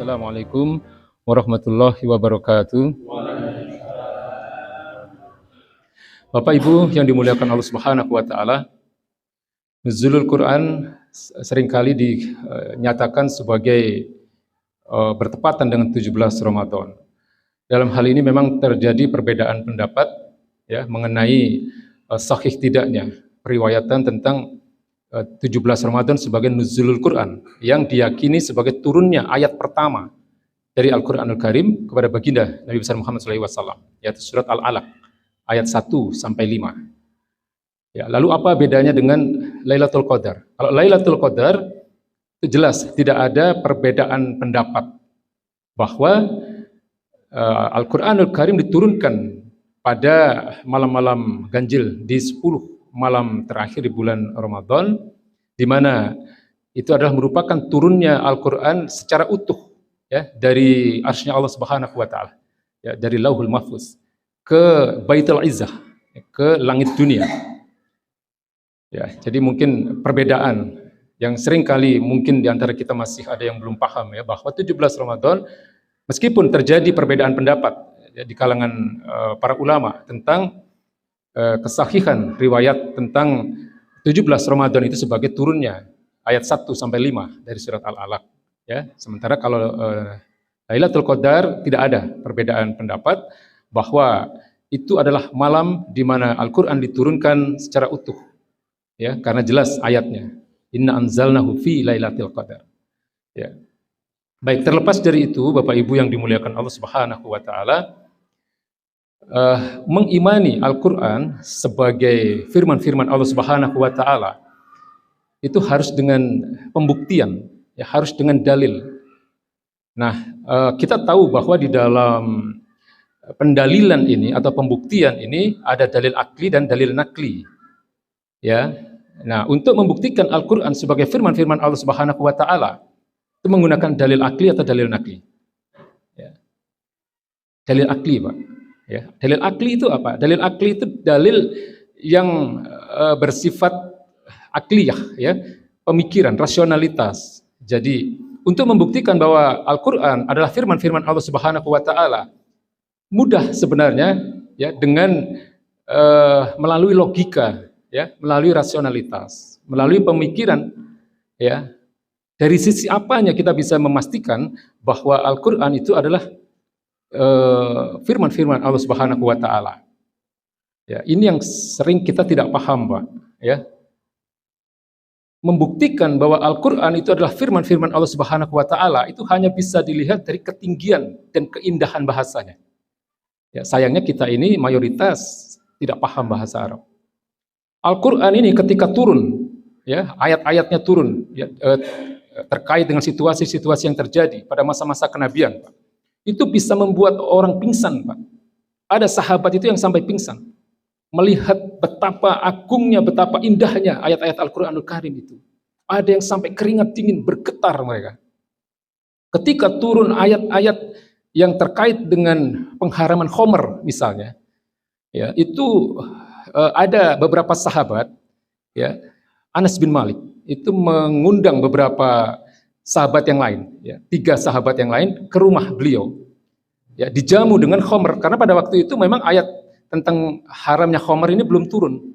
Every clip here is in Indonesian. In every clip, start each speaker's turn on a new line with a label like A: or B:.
A: Assalamualaikum warahmatullahi wabarakatuh. Bapak Ibu yang dimuliakan Allah Subhanahu wa taala, nuzulul Quran seringkali dinyatakan sebagai bertepatan dengan 17 Ramadan. Dalam hal ini memang terjadi perbedaan pendapat ya mengenai sahih tidaknya periwayatan tentang 17 Ramadan sebagai nuzulul Quran yang diyakini sebagai turunnya ayat pertama dari Al-Qur'anul Karim kepada baginda Nabi besar Muhammad SAW, yaitu surat Al-Alaq ayat 1 sampai 5. Ya, lalu apa bedanya dengan Lailatul Qadar? Kalau Lailatul Qadar itu jelas tidak ada perbedaan pendapat bahwa Al-Qur'anul Karim diturunkan pada malam-malam ganjil di 10 malam terakhir di bulan Ramadan, di mana itu adalah merupakan turunnya Al-Quran secara utuh ya dari arsy-Nya Allah Subhanahu wa taala, ya, dari Lauhul Mahfuz ke Baitul Izzah, ke langit dunia. Ya, jadi mungkin perbedaan yang sering kali mungkin di antara kita masih ada yang belum paham ya, bahwa 17 Ramadan meskipun terjadi perbedaan pendapat ya, di kalangan para ulama tentang kesahihan riwayat tentang 17 Ramadan itu sebagai turunnya ayat 1 sampai 5 dari surat Al-Alaq ya. Sementara kalau Lailatul Qadar tidak ada perbedaan pendapat bahwa itu adalah malam di mana Al-Qur'an diturunkan secara utuh ya, karena jelas ayatnya inna anzalnahu fi lailatul qadar ya. Baik, terlepas dari itu Bapak Ibu yang dimuliakan Allah Subhanahu wa taala, mengimani Al-Quran sebagai firman-firman Allah Subhanahu wa taala itu harus dengan pembuktian ya, harus dengan dalil. Nah, kita tahu bahwa di dalam pendalilan ini atau pembuktian ini ada dalil akli dan dalil nakli ya. Nah, untuk membuktikan Al-Quran sebagai firman-firman Allah Subhanahu wa taala itu menggunakan dalil akli atau dalil nakli ya. Dalil akli, Pak. Ya, dalil akli itu apa? Dalil akli itu dalil yang bersifat akliyah, ya, pemikiran, rasionalitas. Jadi untuk membuktikan bahwa Al-Quran adalah firman-firman Allah Subhanahu wa taala mudah sebenarnya ya, dengan melalui logika, ya, melalui rasionalitas, melalui pemikiran, ya. Dari sisi apanya kita bisa memastikan bahwa Al-Quran itu adalah firman-firman Allah Subhanahu wa taala. Ya, ini yang sering kita tidak paham, Pak, ya. Membuktikan bahwa Al-Qur'an itu adalah firman-firman Allah Subhanahu wa taala itu hanya bisa dilihat dari ketinggian dan keindahan bahasanya. Ya, sayangnya kita ini mayoritas tidak paham bahasa Arab. Al-Qur'an ini ketika turun, ya, ayat-ayatnya turun, ya, terkait dengan situasi-situasi yang terjadi pada masa-masa kenabian, Pak, itu bisa membuat orang pingsan, Pak. Ada sahabat itu yang sampai pingsan melihat betapa agungnya, betapa indahnya ayat-ayat Al-Qur'anul Karim itu. Ada yang sampai keringat dingin bergetar mereka. Ketika turun ayat-ayat yang terkait dengan pengharaman khamr misalnya, ya, itu ada beberapa sahabat, ya, Anas bin Malik itu mengundang beberapa sahabat yang lain, ya, 3 sahabat yang lain ke rumah beliau, ya, dijamu dengan khamr, karena pada waktu itu memang ayat tentang haramnya khamr ini belum turun,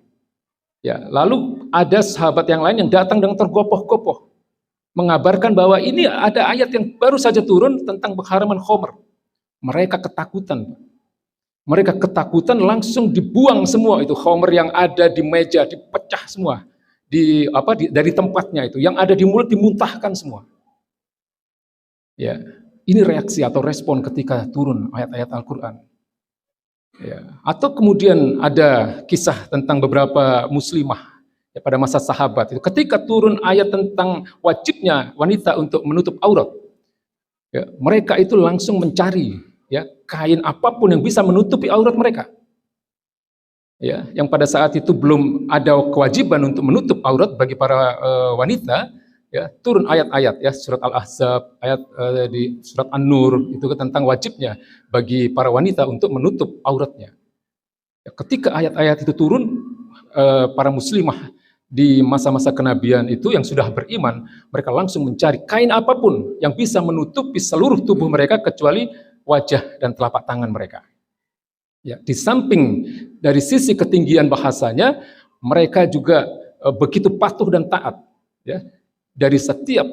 A: ya. Lalu ada sahabat yang lain yang datang dengan tergopoh-gopoh mengabarkan bahwa ini ada ayat yang baru saja turun tentang pengharaman khamr. Mereka ketakutan langsung dibuang semua itu khamr yang ada di meja, dipecah semua dari tempatnya, itu yang ada di mulut dimuntahkan semua. Ya, ini reaksi atau respon ketika turun ayat-ayat Al-Quran. Ya. Atau kemudian ada kisah tentang beberapa muslimah ya, pada masa sahabat itu, ketika turun ayat tentang wajibnya wanita untuk menutup aurat, ya, mereka itu langsung mencari, ya, kain apapun yang bisa menutupi aurat mereka. Ya, yang pada saat itu belum ada kewajiban untuk menutup aurat bagi para wanita. Ya, turun ayat-ayat, ya, surat Al-Ahzab, ayat di surat An-Nur itu tentang wajibnya bagi para wanita untuk menutup auratnya. Ya, ketika ayat-ayat itu turun, para muslimah di masa-masa kenabian itu yang sudah beriman, mereka langsung mencari kain apapun yang bisa menutupi seluruh tubuh mereka kecuali wajah dan telapak tangan mereka. Ya, di samping dari sisi ketinggian bahasanya, mereka juga begitu patuh dan taat. Ya, dari setiap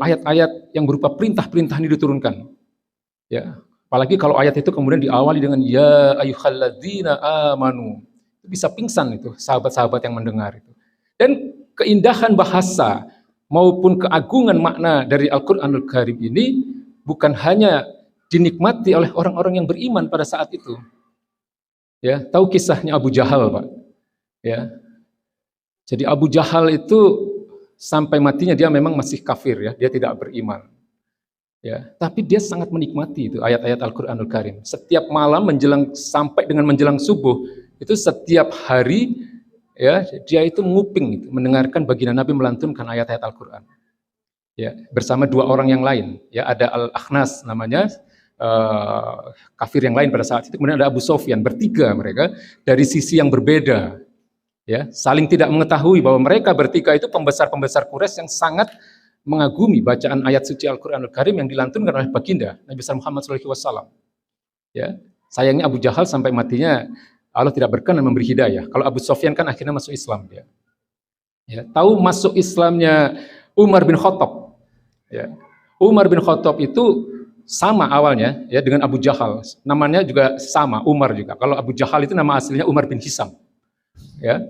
A: ayat-ayat yang berupa perintah-perintah ini diturunkan. Ya, apalagi kalau ayat itu kemudian diawali dengan ya ayyuhalladzina amanu, bisa pingsan itu sahabat-sahabat yang mendengar itu. Dan keindahan bahasa maupun keagungan makna dari Al-Qur'anul Karim ini bukan hanya dinikmati oleh orang-orang yang beriman pada saat itu. Ya, tahu kisahnya Abu Jahal, Pak? Ya. Jadi Abu Jahal itu sampai matinya dia memang masih kafir ya, dia tidak beriman. Ya, tapi dia sangat menikmati itu ayat-ayat Al-Qur'anul Karim. Setiap malam sampai dengan menjelang subuh, itu setiap hari ya, dia itu nguping itu, mendengarkan baginda Nabi melantunkan ayat-ayat Al-Qur'an. Ya, bersama dua orang yang lain, ya ada Al-Akhnas namanya, kafir yang lain pada saat itu, kemudian ada Abu Sofyan, bertiga mereka dari sisi yang berbeda, ya saling tidak mengetahui bahwa mereka bertiga itu pembesar-pembesar Quraisy yang sangat mengagumi bacaan ayat suci Al-Qur'anul Karim yang dilantunkan oleh baginda Nabi Muhammad SAW. Ya, sayangnya Abu Jahal sampai matinya Allah tidak berkenan memberi hidayah. Kalau Abu Sofyan kan akhirnya masuk Islam dia. Ya, tahu masuk Islamnya Umar bin Khattab. Ya, Umar bin Khattab itu sama awalnya ya dengan Abu Jahal, namanya juga sama, Umar juga. Kalau Abu Jahal itu nama aslinya Umar bin Hisam. Ya.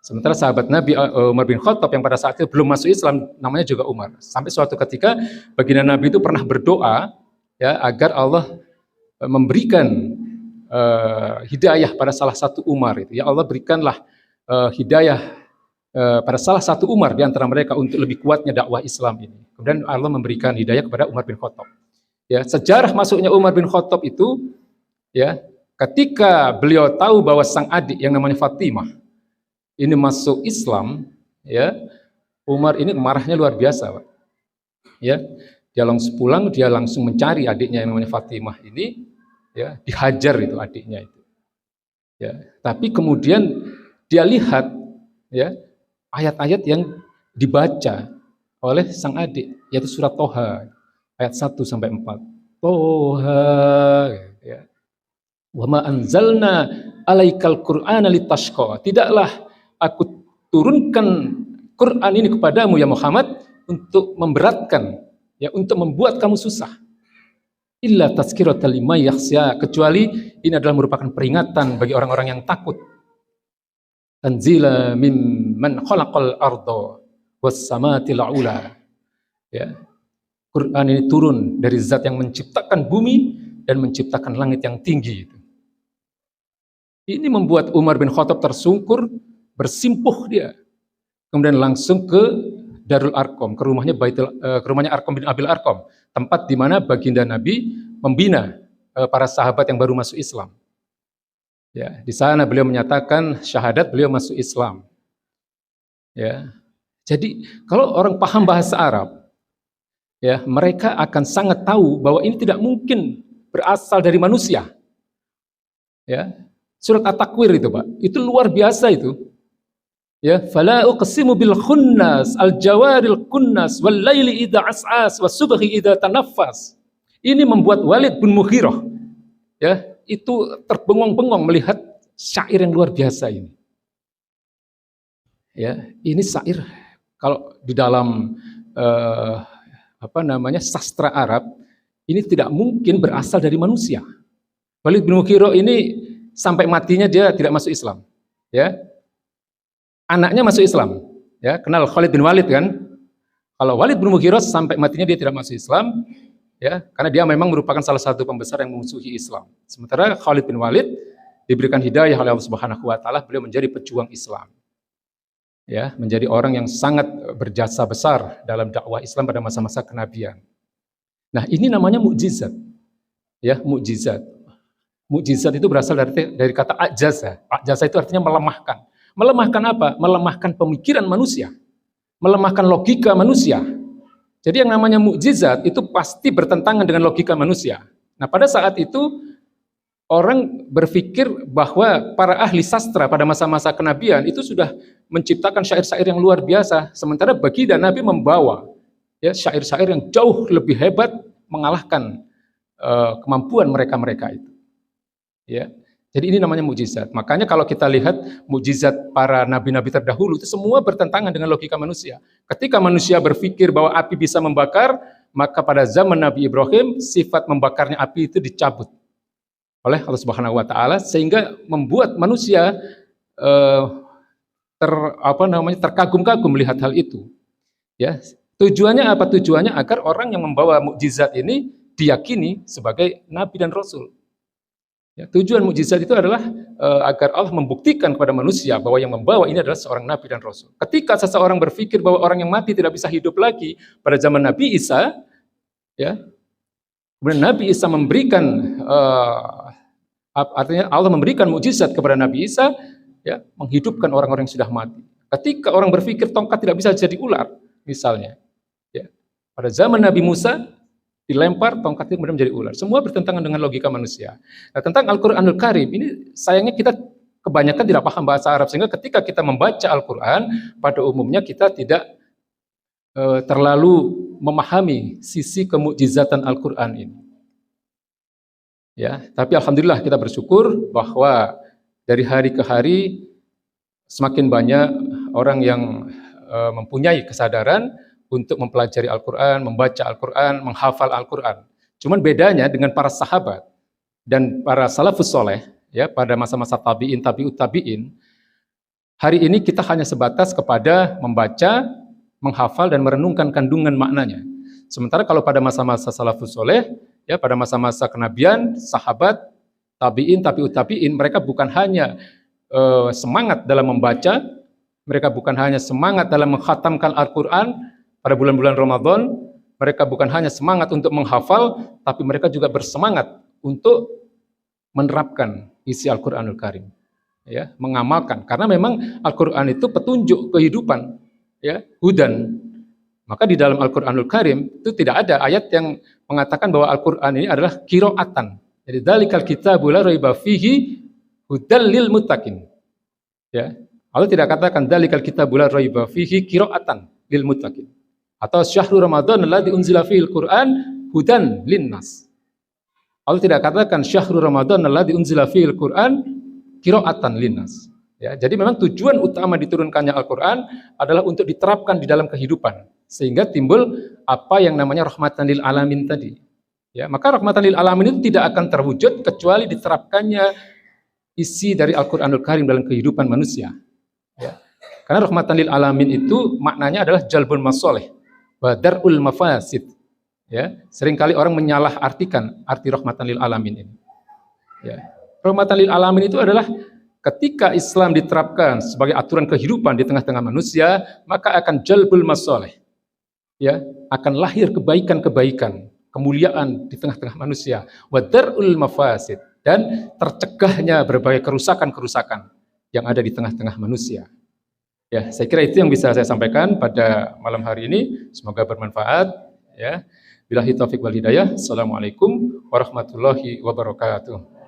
A: Sementara sahabat Nabi Umar bin Khattab yang pada saat itu belum masuk Islam namanya juga Umar. Sampai suatu ketika baginda Nabi itu pernah berdoa ya agar Allah memberikan hidayah pada salah satu Umar itu. Ya Allah berikanlah hidayah pada salah satu Umar di antara mereka untuk lebih kuatnya dakwah Islam ini. Kemudian Allah memberikan hidayah kepada Umar bin Khattab. Ya, sejarah masuknya Umar bin Khattab itu ya, ketika beliau tahu bahwa sang adik yang namanya Fatimah ini masuk Islam, ya, Umar ini marahnya luar biasa, Pak. Ya, dia langsung pulang, dia langsung mencari adiknya yang namanya Fatimah ini, ya, dihajar itu adiknya itu. Ya, tapi kemudian dia lihat ya ayat-ayat yang dibaca oleh sang adik, yaitu surat Toha. Ayat 1 sampai 4. Toha ya. Wa ma anzalna alaikal qur'ana litashqa. Tidaklah aku turunkan Quran ini kepadamu ya Muhammad untuk memberatkan ya, untuk membuat kamu susah. Illa tazkiratan liman yakhsha, kecuali ini adalah merupakan peringatan bagi orang-orang yang takut. Tanzila mimman khalaqal arda was samatil ula. Ya. Quran ini turun dari zat yang menciptakan bumi dan menciptakan langit yang tinggi. Ini membuat Umar bin Khattab tersungkur, bersimpuh dia. Kemudian langsung ke Darul Arqam, ke rumahnya Arqam bin Abil Arqam, tempat di mana baginda Nabi membina para sahabat yang baru masuk Islam. Ya, di sana beliau menyatakan syahadat, beliau masuk Islam. Ya. Jadi kalau orang paham bahasa Arab, ya, mereka akan sangat tahu bahwa ini tidak mungkin berasal dari manusia. Ya, surat At-Takwir itu, Pak, itu luar biasa itu. Ya, fala uqsimu bil khunnas al-jawaril kunnas wal laili idza as'as was subhi idza tanaffas. Ini membuat Walid bin Mughirah ya, itu terbengong-bengong melihat syair yang luar biasa ini. Ya, ini syair kalau di dalam sastra Arab ini tidak mungkin berasal dari manusia. Walid bin Mughirah ini sampai matinya dia tidak masuk Islam. Ya, anaknya masuk Islam. Ya, kenal Khalid bin Walid kan? Kalau Walid bin Mughirah sampai matinya dia tidak masuk Islam, ya, karena dia memang merupakan salah satu pembesar yang memusuhi Islam. Sementara Khalid bin Walid diberikan hidayah oleh Allah Subhanahu wa taala, beliau menjadi pejuang Islam. Ya, menjadi orang yang sangat berjasa besar dalam dakwah Islam pada masa-masa kenabian. Nah, ini namanya mukjizat. Ya, mukjizat. Mukjizat itu berasal dari kata ajaza. Ajaza itu artinya melemahkan. Melemahkan apa? Melemahkan pemikiran manusia. Melemahkan logika manusia. Jadi yang namanya mukjizat itu pasti bertentangan dengan logika manusia. Nah, pada saat itu orang berpikir bahwa para ahli sastra pada masa-masa kenabian itu sudah menciptakan syair-syair yang luar biasa, sementara baginda Nabi membawa ya syair-syair yang jauh lebih hebat mengalahkan kemampuan mereka-mereka itu. Ya. Jadi ini namanya mukjizat. Makanya kalau kita lihat mukjizat para nabi-nabi terdahulu itu semua bertentangan dengan logika manusia. Ketika manusia berpikir bahwa api bisa membakar, maka pada zaman Nabi Ibrahim sifat membakarnya api itu dicabut oleh Allah Subhanahu wa taala sehingga membuat manusia terkagum-kagum melihat hal itu. Ya. Tujuannya apa? Tujuannya agar orang yang membawa mukjizat ini diyakini sebagai nabi dan rasul. Ya, tujuan mukjizat itu adalah agar Allah membuktikan kepada manusia bahwa yang membawa ini adalah seorang nabi dan rasul. Ketika seseorang berpikir bahwa orang yang mati tidak bisa hidup lagi pada zaman Nabi Isa, ya, kemudian Nabi Isa memberikan artinya Allah memberikan mukjizat kepada Nabi Isa, ya, menghidupkan orang-orang yang sudah mati. Ketika orang berpikir tongkat tidak bisa jadi ular, misalnya, ya, pada zaman Nabi Musa dilempar tongkat itu kemudian menjadi ular. Semua bertentangan dengan logika manusia. Nah, tentang Al-Qur'anul Karim ini sayangnya kita kebanyakan tidak paham bahasa Arab sehingga ketika kita membaca Al-Qur'an pada umumnya kita tidak terlalu memahami sisi kemukjizatan Al-Qur'an ini. Ya, tapi alhamdulillah kita bersyukur bahwa dari hari ke hari semakin banyak orang yang mempunyai kesadaran untuk mempelajari Al-Quran, membaca Al-Quran, menghafal Al-Quran. Cuman bedanya dengan para sahabat dan para salafus soleh, ya, pada masa-masa tabi'in, tabi'ut tabi'in, hari ini kita hanya sebatas kepada membaca, menghafal, dan merenungkan kandungan maknanya. Sementara kalau pada masa-masa salafus soleh, ya, pada masa-masa kenabian, sahabat, tabi'in, tabi'ut tabi'in, mereka bukan hanya semangat dalam membaca, mereka bukan hanya semangat dalam mengkhatamkan Al-Quran, pada bulan-bulan Ramadan, mereka bukan hanya semangat untuk menghafal, tapi mereka juga bersemangat untuk menerapkan isi Al-Quranul Karim, ya, mengamalkan. Karena memang Al-Quran itu petunjuk kehidupan, ya, hudan. Maka di dalam Al-Quranul Karim itu tidak ada ayat yang mengatakan bahwa Al-Quran ini adalah qiraatan. Jadi dzalikal kitabu la raiba fihi hudal lil muttaqin. Ya, Allah tidak katakan dzalikal kitabu la raiba fihi qiraatan lil muttaqin. Atau syahrul Ramadan alladzi unzila fihil Qur'an hudan linnas. Allah tidak katakan syahrul Ramadan alladzi unzila fihil Qur'an qira'atan linnas. Ya, jadi memang tujuan utama diturunkannya Al-Qur'an adalah untuk diterapkan di dalam kehidupan sehingga timbul apa yang namanya rahmatan lil alamin tadi. Ya, maka rahmatan lil alamin itu tidak akan terwujud kecuali diterapkannya isi dari Al-Qur'anul Karim dalam kehidupan manusia. Ya. Karena rahmatan lil alamin itu maknanya adalah jalbun masoleh wa dar'ul mafasid. Ya, seringkali orang menyalahartikan arti rahmatan lil alamin ini. Ya. Rahmatan lil alamin itu adalah ketika Islam diterapkan sebagai aturan kehidupan di tengah-tengah manusia, maka akan jalbul masoleh. Ya, akan lahir kebaikan-kebaikan, kemuliaan di tengah-tengah manusia. Wa dar'ul mafasid, dan tercegahnya berbagai kerusakan-kerusakan yang ada di tengah-tengah manusia. Ya, saya kira itu yang bisa saya sampaikan pada malam hari ini. Semoga bermanfaat. Ya, billahi taufiq wal hidayah. Assalamualaikum warahmatullahi wabarakatuh.